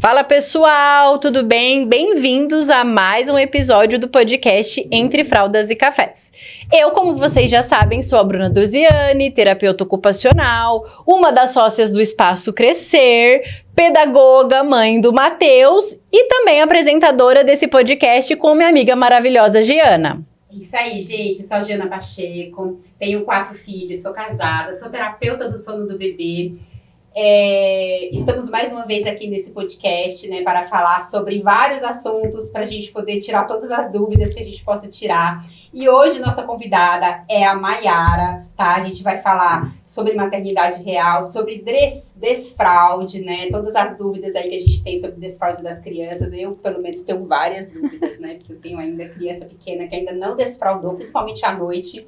Fala pessoal, tudo bem? Bem-vindos a mais um episódio do podcast Entre Fraldas e Cafés. Eu, como vocês já sabem, sou a Bruna Dosiani, terapeuta ocupacional, uma das sócias do Espaço Crescer, pedagoga, mãe do Matheus e também apresentadora desse podcast com minha amiga maravilhosa Giana. Isso aí, gente, sou a Giana Pacheco, tenho 4 filhos, sou casada, sou terapeuta do sono do bebê. Estamos mais uma vez aqui nesse podcast, né, para falar sobre vários assuntos, para a gente poder tirar todas as dúvidas que a gente possa tirar. E hoje nossa convidada é a Mayara, tá? A gente vai falar sobre maternidade real, sobre desfraude, né? Todas as dúvidas aí que a gente tem sobre desfraude das crianças. Eu, pelo menos, tenho várias dúvidas, né? Porque eu tenho ainda criança pequena que ainda não desfraudou, principalmente à noite.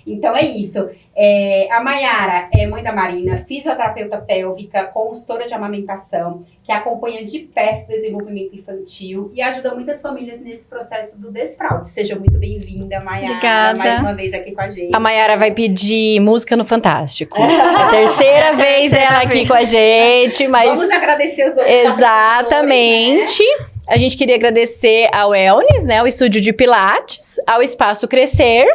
Então é isso. A Mayara é mãe da Marina, fisioterapeuta pélvica, consultora de amamentação, que acompanha de perto o desenvolvimento infantil e ajuda muitas famílias nesse processo do desfraude. Seja muito bem-vinda, Mayara. Obrigada. Mais uma vez aqui com a gente. A Mayara vai pedir música no Fantástico. A terceira vez ela aqui com a gente, mas... Vamos agradecer os nossos Exatamente. Né? A gente queria agradecer ao Wellness, né? O estúdio de Pilates, ao Espaço Crescer.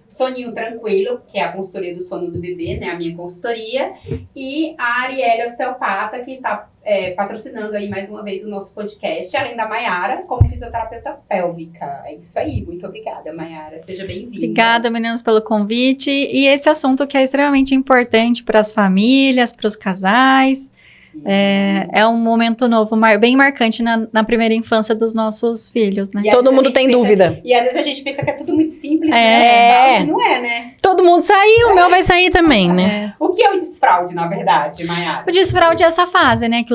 Soninho Tranquilo, que é a consultoria do sono do bebê, né, a minha consultoria, e a Arielle Osteopata, que está patrocinando aí mais uma vez o nosso podcast, além da Mayara, como fisioterapeuta pélvica. É isso aí, muito obrigada, Mayara, seja bem-vinda. Obrigada, meninas, pelo convite, e esse assunto que é extremamente importante para as famílias, para os casais. É um momento novo, bem marcante na primeira infância dos nossos filhos, né? Todo mundo tem dúvida. E às vezes a gente pensa que é tudo muito simples, né? Desfraude não é, né? Todo mundo saiu, o meu vai sair também, né? O que é o desfraude, na verdade, Mayara? O desfraude é essa fase, né? Que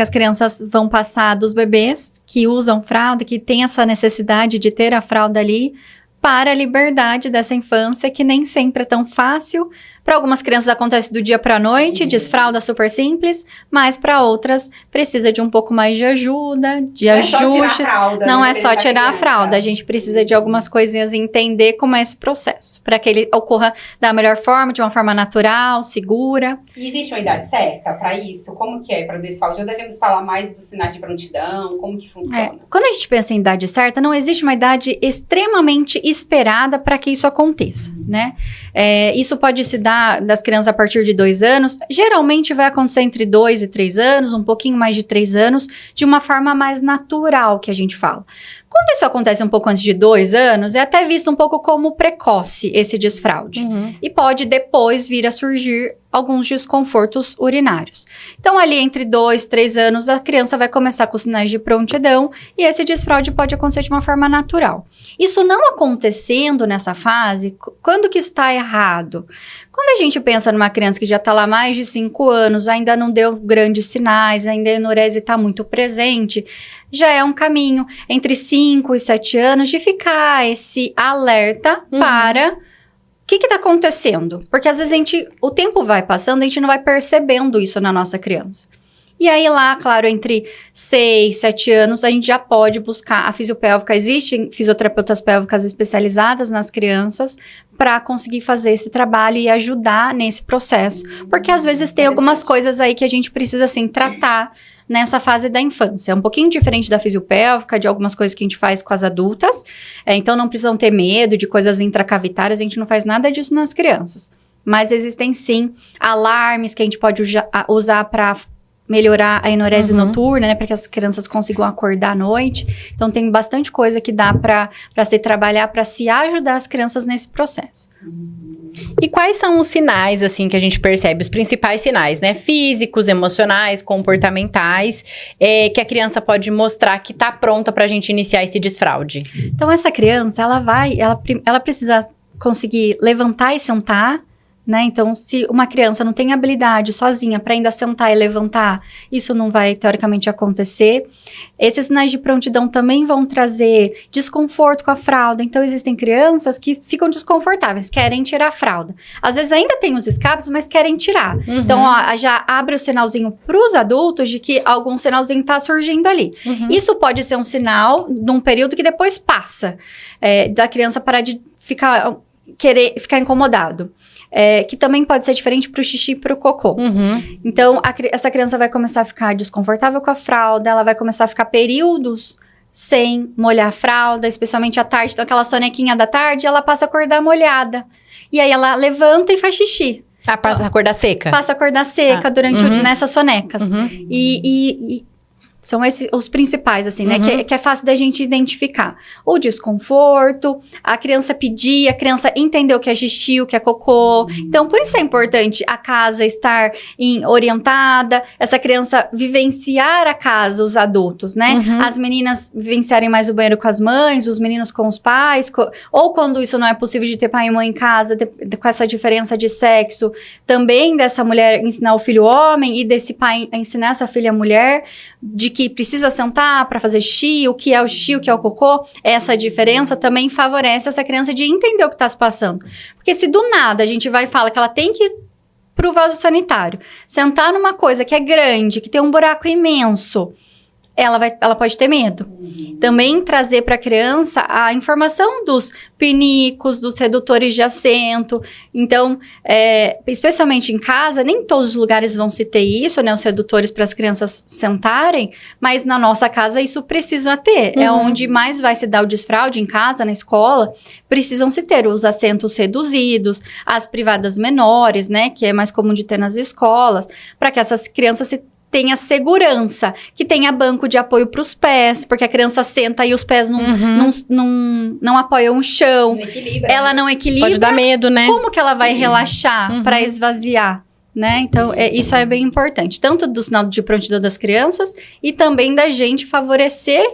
as crianças vão passar dos bebês que usam fralda, que tem essa necessidade de ter a fralda ali, para a liberdade dessa infância, que nem sempre é tão fácil. Para algumas crianças acontece do dia para a noite, desfralda super simples, mas para outras precisa de um pouco mais de ajuda, de ajustes. Não é só tirar a fralda, a gente precisa de algumas coisinhas e entender como é esse processo, para que ele ocorra da melhor forma, de uma forma natural, segura. E existe uma idade certa para isso? Como que é para o desfraude? Ou devemos falar mais dos sinais de prontidão? Como que funciona? Quando a gente pensa em idade certa, não existe uma idade extremamente esperada para que isso aconteça, né? Isso pode se dar das crianças a partir de 2 anos, geralmente vai acontecer entre 2 e 3 anos, um pouquinho mais de 3 anos, de uma forma mais natural, que a gente fala. Quando isso acontece um pouco antes de 2 anos, é até visto um pouco como precoce esse desfraude. E pode depois vir a surgir alguns desconfortos urinários. Então, ali entre 2 e 3 anos, a criança vai começar com sinais de prontidão e esse desfraude pode acontecer de uma forma natural. Isso não acontecendo nessa fase, quando que isso está errado? Quando a gente pensa numa criança que já está lá mais de 5 anos, ainda não deu grandes sinais, ainda a enurese está muito presente, já é um caminho entre 5 e 7 anos de ficar esse alerta para... O que está acontecendo? Porque às vezes o tempo vai passando, a gente não vai percebendo isso na nossa criança. E aí lá, claro, entre 6, 7 anos, a gente já pode buscar a fisiopélvica. Existem fisioterapeutas pélvicas especializadas nas crianças para conseguir fazer esse trabalho e ajudar nesse processo. Porque às vezes tem algumas coisas aí que a gente precisa, assim, tratar nessa fase da infância. É um pouquinho diferente da fisiopélvica, de algumas coisas que a gente faz com as adultas. Então, não precisam ter medo de coisas intracavitárias, a gente não faz nada disso nas crianças. Mas existem, sim, alarmes que a gente pode usar para melhorar a enurese noturna, né? Para que as crianças consigam acordar à noite. Então, tem bastante coisa que dá para se trabalhar, para se ajudar as crianças nesse processo. E quais são os sinais, assim, que a gente percebe? Os principais sinais, né? Físicos, emocionais, comportamentais, que a criança pode mostrar que tá pronta pra gente iniciar esse desfraude. Então, essa criança, ela precisa conseguir levantar e sentar, né? Então, se uma criança não tem habilidade sozinha para ainda sentar e levantar, isso não vai, teoricamente, acontecer. Esses sinais de prontidão também vão trazer desconforto com a fralda. Então, existem crianças que ficam desconfortáveis, querem tirar a fralda. Às vezes, ainda tem os escapes, mas querem tirar. Então, ó, já abre o sinalzinho para os adultos de que algum sinalzinho está surgindo ali. Isso pode ser um sinal num período que depois passa, da criança parar de ficar incomodado. que também pode ser diferente pro xixi e pro cocô. Então, essa criança vai começar a ficar desconfortável com a fralda, ela vai começar a ficar períodos sem molhar a fralda, especialmente à tarde. Então, aquela sonequinha da tarde, ela passa a acordar molhada. E aí, ela levanta e faz xixi. Passa a acordar seca. Passa a acordar seca durante nessas sonecas. E são esses os principais, assim, né? Que é fácil da gente identificar. O desconforto, a criança pedir, a criança entender o que é xixi, o que é cocô. Então, por isso é importante a casa estar orientada, essa criança vivenciar a casa, os adultos, né? As meninas vivenciarem mais o banheiro com as mães, os meninos com os pais, ou quando isso não é possível de ter pai e mãe em casa, com essa diferença de sexo, também dessa mulher ensinar o filho homem e desse pai ensinar essa filha mulher, de que precisa sentar para fazer xixi, o que é o xixi, o que é o cocô, essa diferença também favorece essa criança de entender o que está se passando. Porque se do nada a gente vai e fala que ela tem que ir pro vaso sanitário, sentar numa coisa que é grande, que tem um buraco imenso, ela pode ter medo. Também trazer para a criança a informação dos pinicos, dos redutores de assento. Então, especialmente em casa, nem todos os lugares vão se ter isso, né? Os redutores para as crianças sentarem, mas na nossa casa isso precisa ter. É onde mais vai se dar o desfraude, em casa, na escola, precisam se ter os assentos reduzidos, as privadas menores, né? Que é mais comum de ter nas escolas, para que essas crianças tenha segurança, que tenha banco de apoio para os pés, porque a criança senta e os pés não apoiam o chão. Não equilibra, ela não equilibra. Pode dar medo, né? Como que ela vai relaxar para esvaziar? Né? Então, isso é bem importante. Tanto do sinal de prontidão das crianças e também da gente favorecer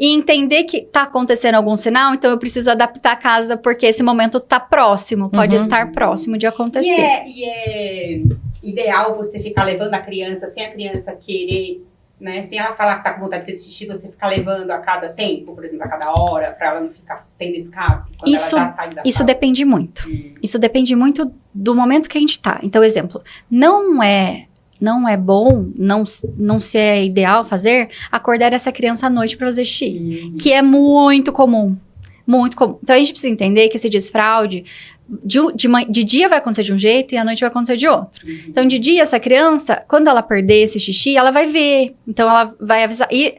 e entender que tá acontecendo algum sinal, então eu preciso adaptar a casa porque esse momento tá próximo, pode estar próximo de acontecer. E é ideal você ficar levando a criança sem a criança querer, né? Sem ela falar que tá com vontade de fazer xixi, você ficar levando a cada tempo, por exemplo, a cada hora, para ela não ficar tendo escape quando ela já sai da casa. Depende muito. Isso depende muito do momento que a gente tá. Então, exemplo, não é bom, não se é ideal fazer, acordar essa criança à noite para fazer xixi, que é muito comum. Muito comum. Então, a gente precisa entender que esse desfraude de dia vai acontecer de um jeito e à noite vai acontecer de outro. Então, de dia, essa criança, quando ela perder esse xixi, ela vai ver. Então, ela vai avisar. E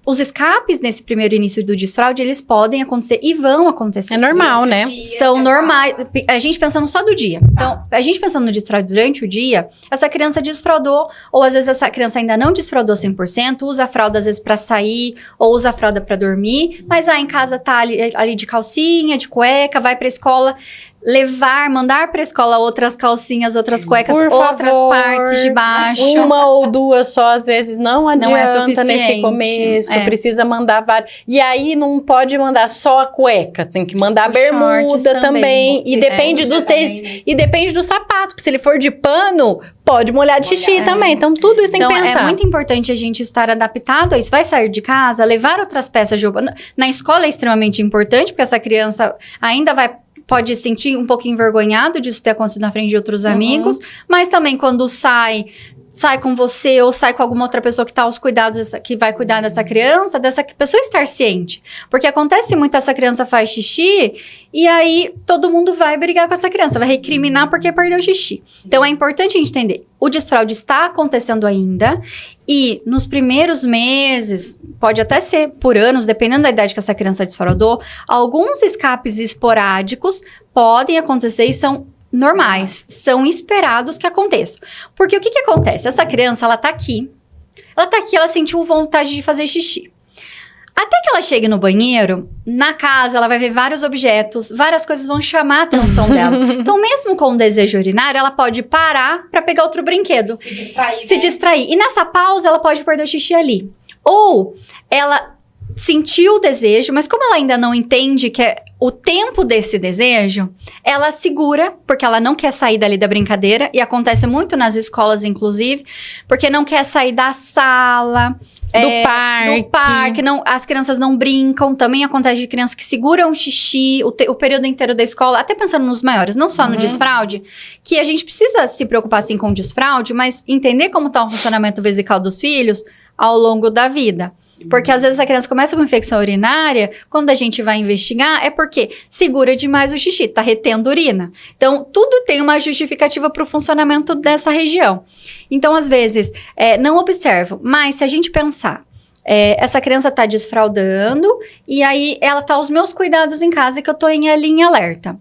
os escapes nesse primeiro início do desfraude, eles podem acontecer e vão acontecer. É normal, né? São normais. A gente pensando só do dia. Então, a gente pensando no desfraude durante o dia, essa criança desfraudou, ou às vezes essa criança ainda não desfraudou 100%, usa a fralda às vezes pra sair, ou usa a fralda pra dormir, mas em casa tá ali de calcinha, de cueca, vai pra escola. Mandar pra escola outras calcinhas, outras cuecas, outras partes de baixo. Uma ou duas só, às vezes, não adianta nesse começo. Precisa mandar várias. E aí, não pode mandar só a cueca. Tem que mandar a bermuda também. E depende dos tênis. E depende do sapato. Porque se ele for de pano, pode molhar de xixi também. Então, tudo isso tem que pensar. É muito importante a gente estar adaptado a isso. Vai sair de casa, levar outras peças de roupa. Na escola é extremamente importante, porque essa criança ainda pode se sentir um pouco envergonhado disso ter acontecido na frente de outros amigos, mas também quando sai com você ou sai com alguma outra pessoa que tá aos cuidados, que vai cuidar dessa pessoa estar ciente. Porque acontece muito, essa criança faz xixi e aí todo mundo vai brigar com essa criança, vai recriminar porque perdeu o xixi. Então é importante a gente entender, o desfraude está acontecendo ainda e nos primeiros meses, pode até ser por anos, dependendo da idade que essa criança desfraudou, alguns escapes esporádicos podem acontecer e são normais, são esperados que aconteçam. Porque o que acontece? Essa criança, ela tá aqui, ela sentiu vontade de fazer xixi. Até que ela chegue no banheiro, na casa, ela vai ver vários objetos, várias coisas vão chamar a atenção dela. Então, mesmo com o desejo urinário, ela pode parar pra pegar outro brinquedo. Se distrair. E nessa pausa, ela pode perder o xixi ali. Ou, ela sentiu o desejo, mas como ela ainda não entende que é o tempo desse desejo, ela segura, porque ela não quer sair dali da brincadeira, e acontece muito nas escolas, inclusive, porque não quer sair da sala, do parque, as crianças não brincam, também acontece de crianças que seguram o xixi o período inteiro da escola, até pensando nos maiores, não só no desfraude, que a gente precisa se preocupar sim com o desfraude, mas entender como está o funcionamento vesical dos filhos ao longo da vida. Porque às vezes a criança começa com infecção urinária, quando a gente vai investigar, é porque segura demais o xixi, tá retendo urina. Então, tudo tem uma justificativa para o funcionamento dessa região. Então, às vezes, não observo. Mas se a gente pensar, essa criança tá desfraldando, e aí ela tá aos meus cuidados em casa, que eu tô ali em alerta.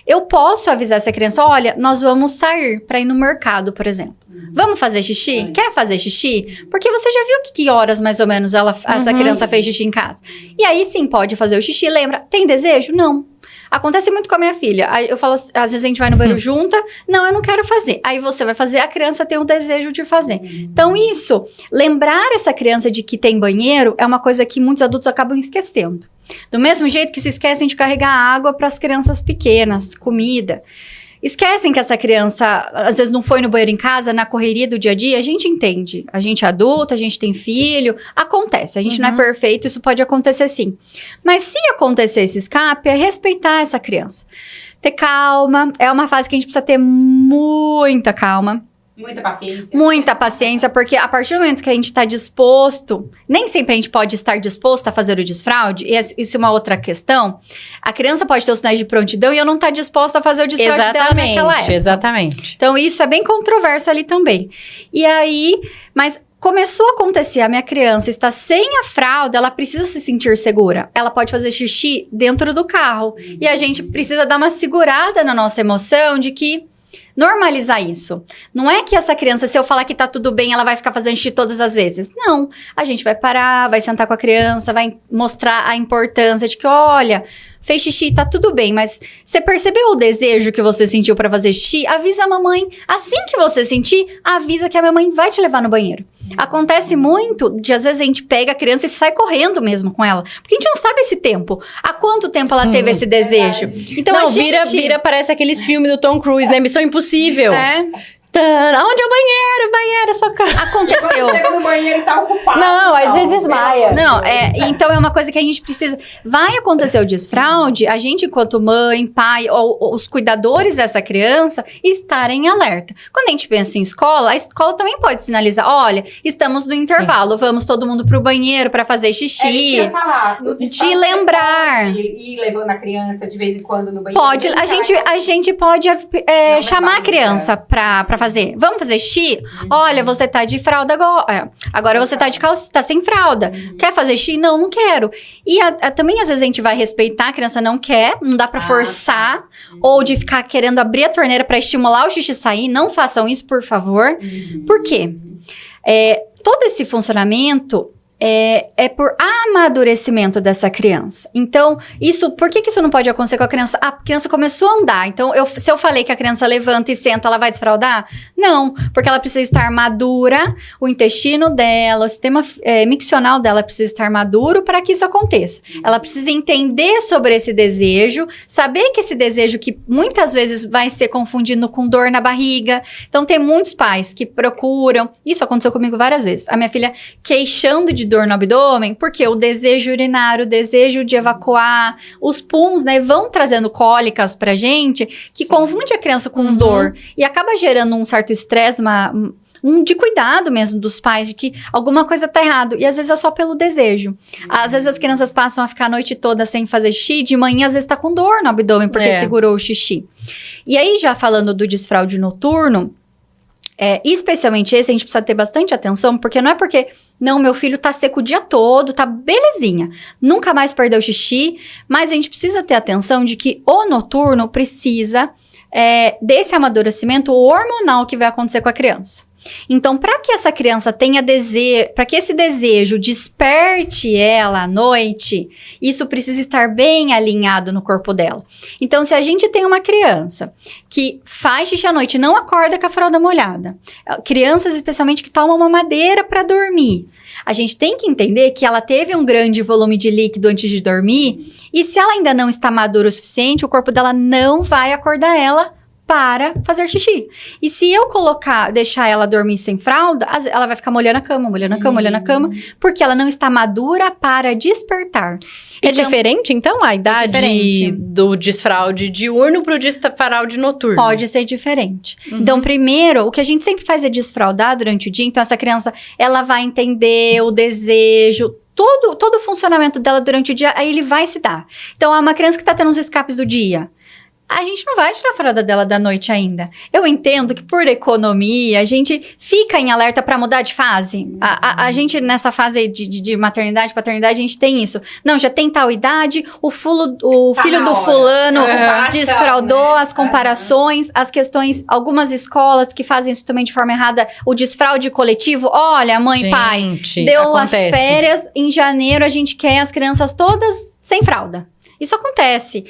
Eu posso avisar essa criança, olha, nós vamos sair para ir no mercado, por exemplo. Vamos fazer xixi? Quer fazer xixi? Porque você já viu que horas mais ou menos essa criança fez xixi em casa. E aí sim, pode fazer o xixi. Lembra, tem desejo? Não. Acontece muito com a minha filha. Aí eu falo, às vezes a gente vai no banheiro junta. Não, eu não quero fazer. Aí você vai fazer, a criança tem o desejo de fazer. Então isso, lembrar essa criança de que tem banheiro é uma coisa que muitos adultos acabam esquecendo. Do mesmo jeito que se esquecem de carregar água para as crianças pequenas, comida. Esquecem que essa criança, às vezes, não foi no banheiro em casa, na correria do dia a dia. A gente entende. A gente é adulto, a gente tem filho. Acontece. A gente não é perfeito, isso pode acontecer sim. Mas se acontecer esse escape, é respeitar essa criança. Ter calma. É uma fase que a gente precisa ter muita calma. Muita paciência. Muita paciência, porque a partir do momento que a gente está disposto, nem sempre a gente pode estar disposto a fazer o desfraude, e isso é uma outra questão. A criança pode ter os sinais de prontidão e eu não estar disposta a fazer o desfraude dela naquela época. Exatamente. Então, isso é bem controverso ali também. E aí, mas começou a acontecer, a minha criança está sem a fralda, ela precisa se sentir segura. Ela pode fazer xixi dentro do carro. E a gente precisa dar uma segurada na nossa emoção de que normalizar isso. Não é que essa criança, se eu falar que tá tudo bem, ela vai ficar fazendo xixi todas as vezes. Não. A gente vai parar, vai sentar com a criança, vai mostrar a importância de que, olha, fez xixi, tá tudo bem, mas você percebeu o desejo que você sentiu pra fazer xixi? Avisa a mamãe. Assim que você sentir, avisa que a mamãe vai te levar no banheiro. Acontece muito de, às vezes, a gente pega a criança e sai correndo mesmo com ela. Porque a gente não sabe esse tempo. Há quanto tempo ela teve esse desejo? Então, não, a gente... vira, parece aqueles filmes do Tom Cruise, né? Missão Impossível. Onde é o banheiro? Banheiro, socorro. Aconteceu. Chega no banheiro e tá ocupado. Não, a gente desmaia. Não, então é uma coisa que a gente precisa... Vai acontecer o desfraude, a gente, enquanto mãe, pai, ou os cuidadores dessa criança, estarem em alerta. Quando a gente pensa em escola, a escola também pode sinalizar, olha, estamos no intervalo, vamos todo mundo pro banheiro para fazer xixi. Eu ia falar, no te lembrar. Pode ir levando a criança de vez em quando no banheiro. Pode, a gente pode chamar a criança pra fazer. Vamos fazer xixi? Olha, você tá de fralda agora. Agora você tá de calça, tá sem fralda. Quer fazer xixi? Não, não quero. E também, às vezes, a gente vai respeitar, a criança não quer, não dá pra forçar. Ou de ficar querendo abrir a torneira pra estimular o xixi sair. Não façam isso, por favor. Por quê? Todo esse funcionamento... É por amadurecimento dessa criança. Então, por que isso não pode acontecer com a criança? A criança começou a andar. Então, se eu falei que a criança levanta e senta, ela vai desfraldar? Não, porque ela precisa estar madura, o intestino dela, o sistema miccional dela precisa estar maduro para que isso aconteça. Ela precisa entender sobre esse desejo, saber que esse desejo que muitas vezes vai ser confundido com dor na barriga. Então, tem muitos pais que procuram. Isso aconteceu comigo várias vezes. A minha filha queixando de dor no abdômen, porque o desejo urinário, o desejo de evacuar, os puns, né, vão trazendo cólicas pra gente, que confunde a criança com dor, e acaba gerando um certo estresse, de cuidado mesmo dos pais, de que alguma coisa tá errado, e às vezes é só pelo desejo. Às vezes as crianças passam a ficar a noite toda sem fazer xixi, de manhã às vezes tá com dor no abdômen, porque segurou o xixi. E aí, já falando do desfraude noturno, especialmente esse, a gente precisa ter bastante atenção, porque não é porque, não, meu filho tá seco o dia todo, tá belezinha, nunca mais perdeu xixi, mas a gente precisa ter atenção de que o noturno precisa desse amadurecimento hormonal que vai acontecer com a criança. Então, para que essa criança tenha desejo, para que esse desejo desperte ela à noite, isso precisa estar bem alinhado no corpo dela. Então, se a gente tem uma criança que faz xixi à noite e não acorda com a fralda molhada, crianças especialmente que tomam mamadeira para dormir, a gente tem que entender que ela teve um grande volume de líquido antes de dormir, e se ela ainda não está madura o suficiente, o corpo dela não vai acordar ela para fazer xixi. E se eu deixar ela dormir sem fralda, ela vai ficar molhando a cama, porque ela não está madura para despertar. É diferente, então, a idade do desfraude diurno para o desfraude noturno? Pode ser diferente. Então, primeiro, o que a gente sempre faz é desfraldar durante o dia. Então, essa criança, ela vai entender o desejo todo o funcionamento dela durante o dia, aí ele vai se dar. Então, uma criança que tá tendo uns escapes do dia, a gente não vai tirar a fralda dela da noite ainda. Eu entendo que por economia, a gente fica em alerta para mudar de fase. A gente, nessa fase de maternidade, paternidade, a gente tem isso. Não, já tem tal idade, o filho do fulano desfraudou, as comparações, as questões, algumas escolas que fazem isso também de forma errada, o desfraude coletivo. Olha, mãe, pai, deu as férias, em janeiro a gente quer as crianças todas sem fralda. Isso acontece.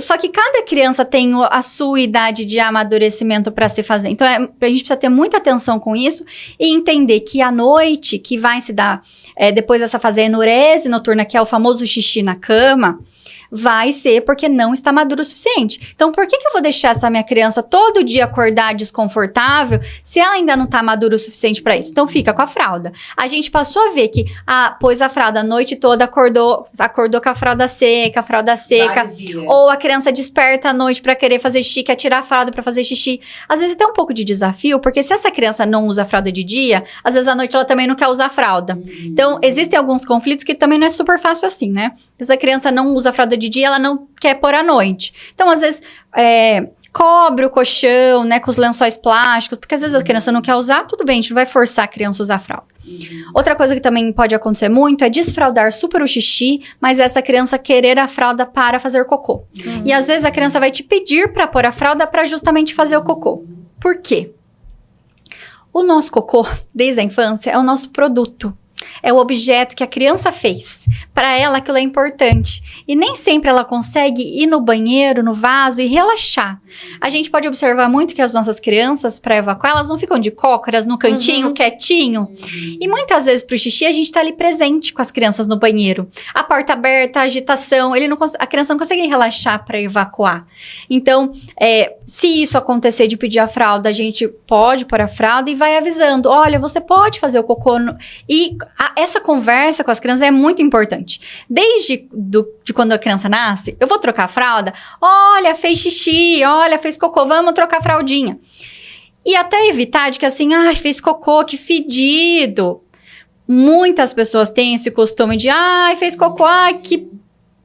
Só que cada criança tem a sua idade de amadurecimento para se fazer. Então, a gente precisa ter muita atenção com isso e entender que à noite, que vai se dar depois dessa fase enurese noturna, que é o famoso xixi na cama, vai ser porque não está maduro o suficiente. Então, por que eu vou deixar essa minha criança todo dia acordar desconfortável se ela ainda não está madura o suficiente para isso? Então, fica com a fralda. A gente passou a ver que pôs a fralda a noite toda, acordou com a fralda seca, ou a criança desperta à noite para querer fazer xixi, quer tirar a fralda para fazer xixi. Às vezes tem um pouco de desafio, porque se essa criança não usa a fralda de dia, às vezes à noite ela também não quer usar a fralda. Então, existem alguns conflitos que também não é super fácil assim, né? Se a criança não usa a fralda de dia, ela não quer pôr à noite. Então, às vezes, cobre o colchão, né, com os lençóis plásticos, porque às vezes a criança não quer usar, tudo bem, a gente não vai forçar a criança a usar a fralda. Outra coisa que também pode acontecer muito é desfraldar super o xixi, mas essa criança querer a fralda para fazer cocô. E às vezes a criança vai te pedir para pôr a fralda para justamente fazer o cocô. Por quê? O nosso cocô, desde a infância, é o nosso produto. É o objeto que a criança fez. Para ela, aquilo é importante. E nem sempre ela consegue ir no banheiro, no vaso e relaxar. A gente pode observar muito que as nossas crianças, para evacuar, elas não ficam de cócoras no cantinho, quietinho. E muitas vezes, pro xixi, a gente tá ali presente com as crianças no banheiro. A porta aberta, a agitação, a criança não consegue relaxar para evacuar. Então, se isso acontecer de pedir a fralda, a gente pode pôr a fralda e vai avisando. Olha, você pode fazer o cocô. Essa conversa com as crianças é muito importante. Desde de quando a criança nasce, eu vou trocar a fralda. Olha, fez xixi, olha, fez cocô, vamos trocar a fraldinha. E até evitar de que assim, fez cocô, que fedido. Muitas pessoas têm esse costume de, fez cocô, que...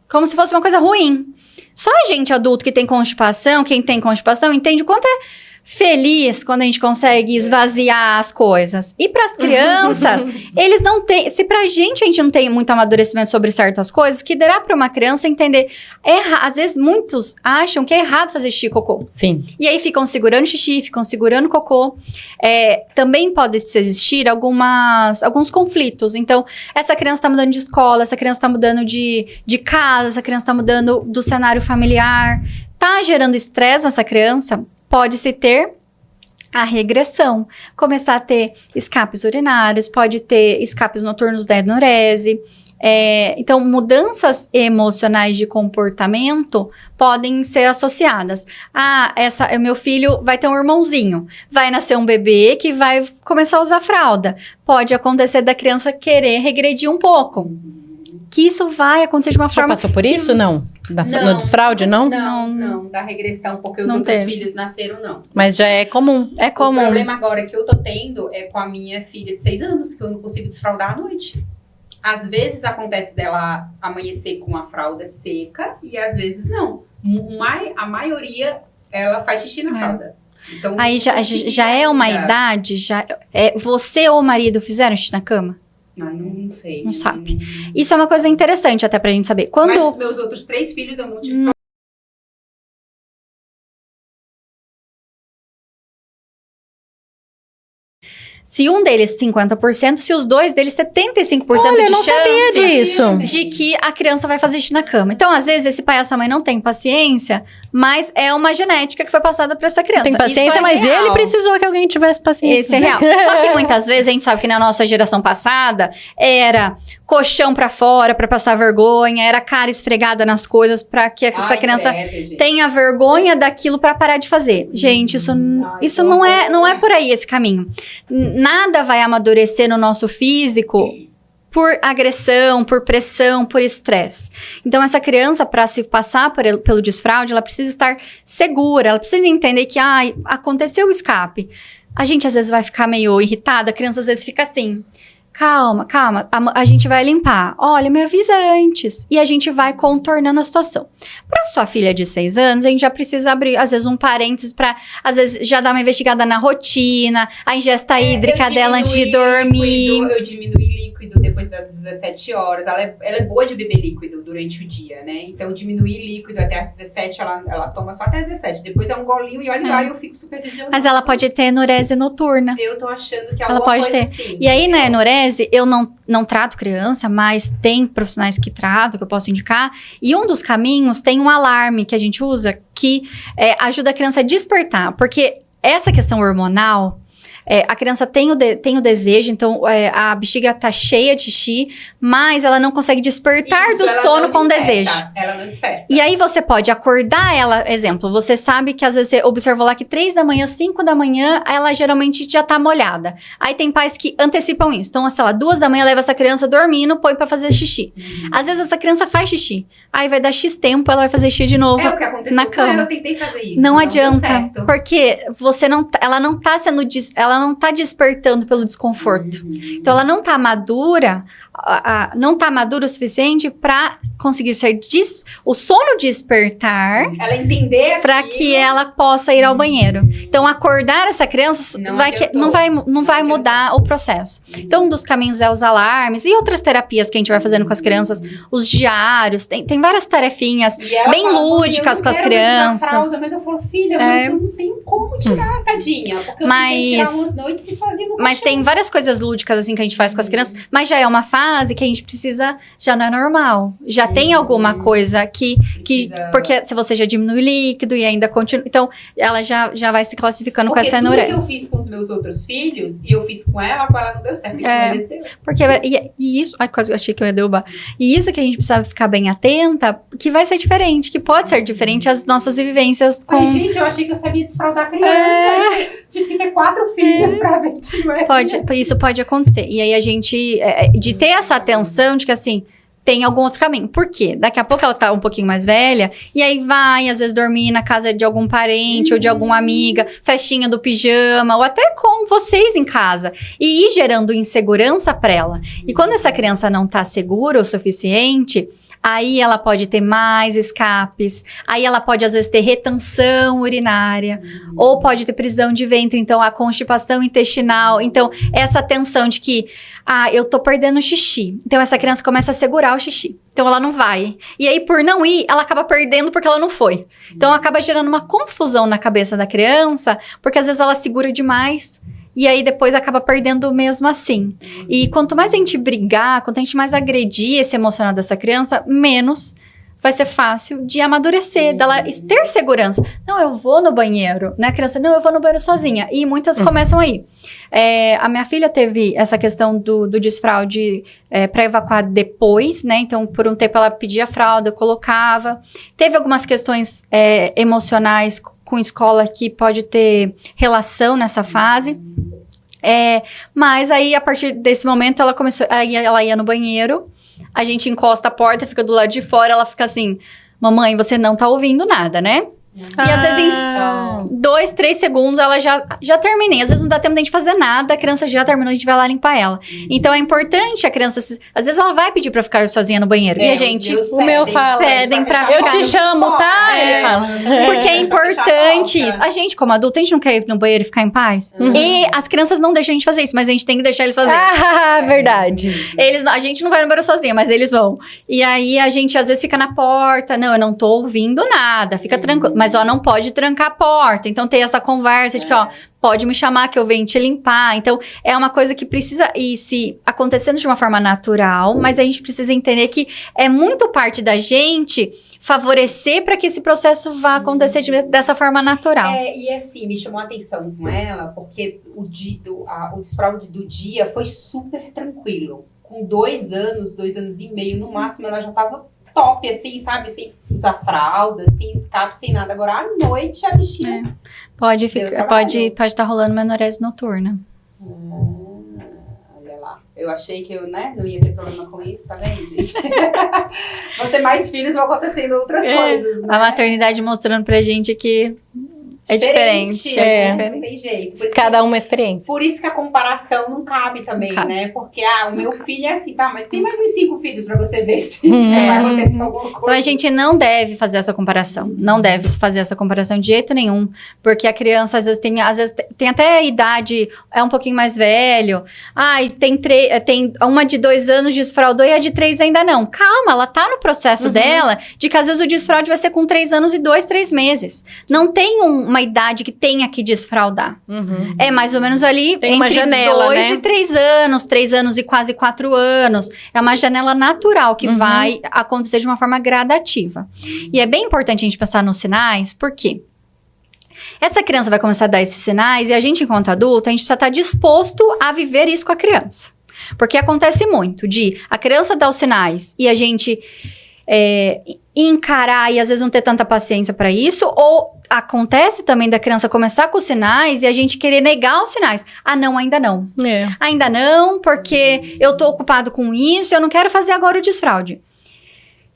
como se fosse uma coisa ruim. Só a gente adulto que tem constipação, quem tem constipação, entende o quanto é feliz quando a gente consegue esvaziar as coisas. E para as crianças, eles não têm... Se pra gente a gente não tem muito amadurecimento sobre certas coisas, que dará para uma criança entender... Às vezes, muitos acham que é errado fazer xixi e cocô. Sim. E aí ficam segurando xixi, ficam segurando cocô. Também pode existir alguns conflitos. Então, essa criança tá mudando de escola, essa criança tá mudando de casa, essa criança tá mudando do cenário familiar. Tá gerando estresse nessa criança... Pode-se ter a regressão, começar a ter escapes urinários, pode ter escapes noturnos da enurese. Então, mudanças emocionais de comportamento podem ser associadas. Meu filho vai ter um irmãozinho, vai nascer um bebê que vai começar a usar fralda. Pode acontecer da criança querer regredir um pouco. Que isso vai acontecer de uma forma... Já passou por isso, não? No desfraude, não? Não, da regressão, porque os outros filhos nasceram, não. Mas já é comum. É comum. O problema agora que eu tô tendo é com a minha filha de 6 anos, que eu não consigo desfraldar à noite. Às vezes acontece dela amanhecer com a fralda seca e às vezes não. A maioria, ela faz xixi na fralda. Então, aí já é uma idade, você ou o marido fizeram xixi na cama? Não sei. Não sabe. Isso é uma coisa interessante até pra gente saber. Mas os meus outros 3 filhos eu não tive Se um deles 50%, se os dois deles 75% Olha, de não chance sabia disso. de que a criança vai fazer xixi na cama. Então, às vezes, esse pai e essa mãe não tem paciência, mas é uma genética que foi passada pra essa criança. Tem paciência, mas real. ele precisou que alguém tivesse paciência. Esse é real. Só que muitas vezes a gente sabe que na nossa geração passada era colchão pra fora pra passar vergonha, era cara esfregada nas coisas pra que essa criança tenha vergonha daquilo pra parar de fazer. Gente, isso não é por aí esse caminho. Nada vai amadurecer no nosso físico por agressão, por pressão, por estresse. Então, essa criança, para se passar pelo desfraude, ela precisa estar segura, ela precisa entender que, aconteceu o escape. A gente, às vezes, vai ficar meio irritada, a criança, às vezes, fica assim... calma, a gente vai limpar. Olha, me avisa antes. E a gente vai contornando a situação. Para sua filha de 6 anos, a gente já precisa abrir, às vezes, um parênteses para, às vezes, já dar uma investigada na rotina, a ingesta hídrica dela antes de dormir. Eu diminui líquido depois das 17 horas. Ela é boa de beber líquido durante o dia, né? Então, diminuir líquido até as 17, ela toma só até as 17. Depois é um golinho e olha lá, eu fico supervisionando. Mas ela pode ter enurese noturna. Eu tô achando que ela pode ter. Assim, e aí, na enurese, eu não trato criança, mas tem profissionais que tratam, que eu posso indicar. E um dos caminhos tem um alarme que a gente usa que ajuda a criança a despertar. Porque essa questão hormonal, a criança tem o desejo, então a bexiga tá cheia de xixi, mas ela não consegue despertar do sono com desejo. Ela não desperta. E aí você pode acordar ela, exemplo, você sabe que às vezes você observou lá que 3 da manhã, 5 da manhã, ela geralmente já tá molhada. Aí tem pais que antecipam isso. Então, sei lá, 2 da manhã leva essa criança dormindo, põe pra fazer xixi. Às vezes essa criança faz xixi. Aí vai dar X tempo, ela vai fazer xixi de novo o que aconteceu na cama. Eu tentei fazer isso. Não adianta, porque ela não tá despertando pelo desconforto. Então, ela não tá madura, não tá madura o suficiente pra conseguir ser o sono despertar. Ela entender pra que ela possa ir ao banheiro. Então, acordar essa criança não vai mudar o processo. Então, um dos caminhos é os alarmes e outras terapias que a gente vai fazendo com as crianças, os diários, tem várias tarefinhas bem lúdicas com as crianças. Fralda, mas eu falo, filha, mas eu não tenho como tirar, tadinha. Porque eu tenho que tirar umas noites e fazer no Mas tem várias coisas lúdicas assim que a gente faz com as crianças, mas já é uma fase que a gente precisa, já não é normal. Já tem alguma coisa que porque se você já diminui líquido e ainda continua, então ela já vai se classificando com essa enurese. Porque tudo que eu fiz com os meus outros filhos, e eu fiz com ela não deu certo. Com eles deu. Porque, e isso, quase eu achei que eu ia derrubar. E isso que a gente precisa ficar bem atenta, que vai ser diferente, que pode ser diferente as nossas vivências com... Ai, gente, eu achei que eu sabia desfraldar criança. Tive que ter 4 filhas pra ver que não é. Isso pode acontecer. E aí a gente, de ter essa atenção de que assim, tem algum outro caminho. Por quê? Daqui a pouco ela tá um pouquinho mais velha, e aí vai, às vezes, dormir na casa de algum parente ou de alguma amiga, festinha do pijama, ou até com vocês em casa. E ir gerando insegurança pra ela. E quando essa criança não tá segura o suficiente, aí ela pode ter mais escapes, aí ela pode, às vezes, ter retenção urinária, ou pode ter prisão de ventre, então a constipação intestinal. Então, essa tensão de que, eu tô perdendo xixi. Então, essa criança começa a segurar o xixi. Então, ela não vai. E aí, por não ir, ela acaba perdendo porque ela não foi. Então, acaba gerando uma confusão na cabeça da criança, porque às vezes ela segura demais. E aí, depois, acaba perdendo mesmo assim. E quanto mais a gente brigar, quanto a gente mais agredir esse emocional dessa criança, menos vai ser fácil de amadurecer, dela ter segurança. Não, eu vou no banheiro. Né? A criança, não, eu vou no banheiro sozinha. E muitas começam aí. A minha filha teve essa questão do desfraude para evacuar depois, né? Então, por um tempo, ela pedia fralda, eu colocava. Teve algumas questões emocionais com escola que pode ter relação nessa fase. Mas aí, a partir desse momento, ela começou... Ela ia no banheiro, a gente encosta a porta, fica do lado de fora, ela fica assim... Mamãe, você não tá ouvindo nada, né? E às vezes em 2, 3 segundos ela já terminei. Às vezes não dá tempo de a gente fazer nada, a criança já terminou, a gente vai lá limpar ela. Então é importante a criança... Às vezes ela vai pedir pra ficar sozinha no banheiro. E a gente... O meu fala. Pedem pra eu ficar te chamo, tá? Ele fala. Porque é importante isso. A gente, como adulto, a gente não quer ir no banheiro e ficar em paz. E as crianças não deixam a gente fazer isso, mas a gente tem que deixar eles fazerem. Verdade. A gente não vai no banheiro sozinha, mas eles vão. E aí a gente às vezes fica na porta. Não, eu não tô ouvindo nada. Fica tranquilo. Mas não pode trancar a porta. Então tem essa conversa de que, pode me chamar que eu venho te limpar. Então é uma coisa que precisa ir se acontecendo de uma forma natural, mas a gente precisa entender que é muito parte da gente favorecer para que esse processo vá acontecer dessa forma natural. E assim, me chamou a atenção com ela, porque o desfraude do dia foi super tranquilo. Com 2 anos, 2 anos e meio, no máximo, ela já tava top, assim, sabe? Sem usar fralda, sem escape, sem nada. Agora, à noite, a bichinha... Pode estar rolando uma enurese noturna. Olha lá. Eu achei que eu, não ia ter problema com isso, tá vendo, gente? Vou ter mais filhos, vão acontecendo outras coisas, né? A maternidade mostrando pra gente que É diferente. Não tem jeito. Por isso Cada uma experiência. Por isso que a comparação não cabe também, né? Porque, o meu filho é assim, tá, mas tem mais uns 5 filhos pra você ver se vai acontecer alguma coisa. Então, a gente não deve fazer essa comparação. Não deve fazer essa comparação de jeito nenhum. Porque a criança, às vezes, tem até a idade, é um pouquinho mais velho. Tem uma de 2 anos desfraudou e a de 3 ainda não. Calma, ela tá no processo dela de que, às vezes, o desfraude vai ser com 3 anos e 2, 3 meses. Não tem uma idade que tenha que desfraudar. É mais ou menos ali tem entre uma janela, 2 né? e 3 anos, 3 anos e quase 4 anos. É uma janela natural que vai acontecer de uma forma gradativa. E é bem importante a gente pensar nos sinais, por quê? Essa criança vai começar a dar esses sinais e a gente, enquanto adulto, a gente precisa estar disposto a viver isso com a criança. Porque acontece muito de a criança dar os sinais e a gente encarar e às vezes não ter tanta paciência para isso, ou acontece também da criança começar com os sinais e a gente querer negar os sinais. Não, ainda não. Ainda não, porque eu tô ocupado com isso, eu não quero fazer agora o desfraude.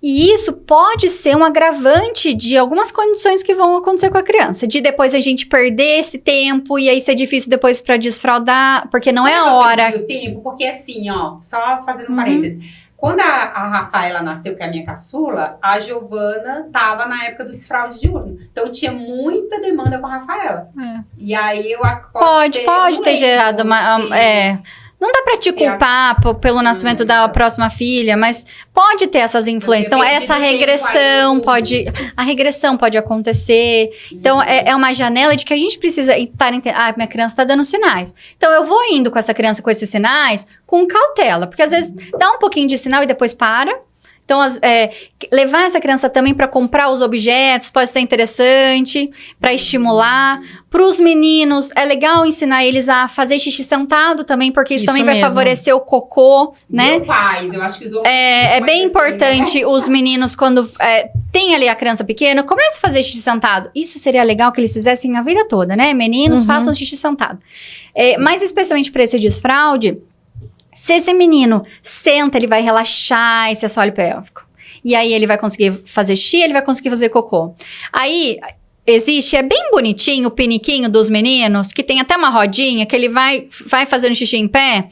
E isso pode ser um agravante de algumas condições que vão acontecer com a criança. De depois a gente perder esse tempo e aí ser difícil depois para desfraudar, porque não é a hora. O tempo, porque assim, só fazendo um parênteses. Quando a Rafaela nasceu, que é a minha caçula, a Giovana tava na época do desfraude diurno. Então tinha muita demanda com a Rafaela. E aí eu pode ter gerado uma... Não dá pra te culpar pelo nascimento da próxima filha, mas pode ter essas influências. Então, essa regressão pode... A regressão pode acontecer. Então, é uma janela de que a gente precisa estar entendendo. Minha criança tá dando sinais. Então, eu vou indo com essa criança com esses sinais com cautela. Porque, às vezes, dá um pouquinho de sinal e depois para. Então, levar essa criança também para comprar os objetos pode ser interessante, para estimular. Para os meninos, é legal ensinar eles a fazer xixi sentado também, porque isso também vai favorecer o cocô, né? Meu pais, eu acho que os homens... É bem importante os meninos, quando tem ali a criança pequena, comece a fazer xixi sentado. Isso seria legal que eles fizessem a vida toda, né? Meninos, façam xixi sentado. Mas especialmente para esse desfraude, se esse menino senta, ele vai relaxar esse assoalho pélvico. E aí ele vai conseguir fazer xixi, ele vai conseguir fazer cocô. Aí é bem bonitinho o piniquinho dos meninos, que tem até uma rodinha, que ele vai fazendo xixi em pé.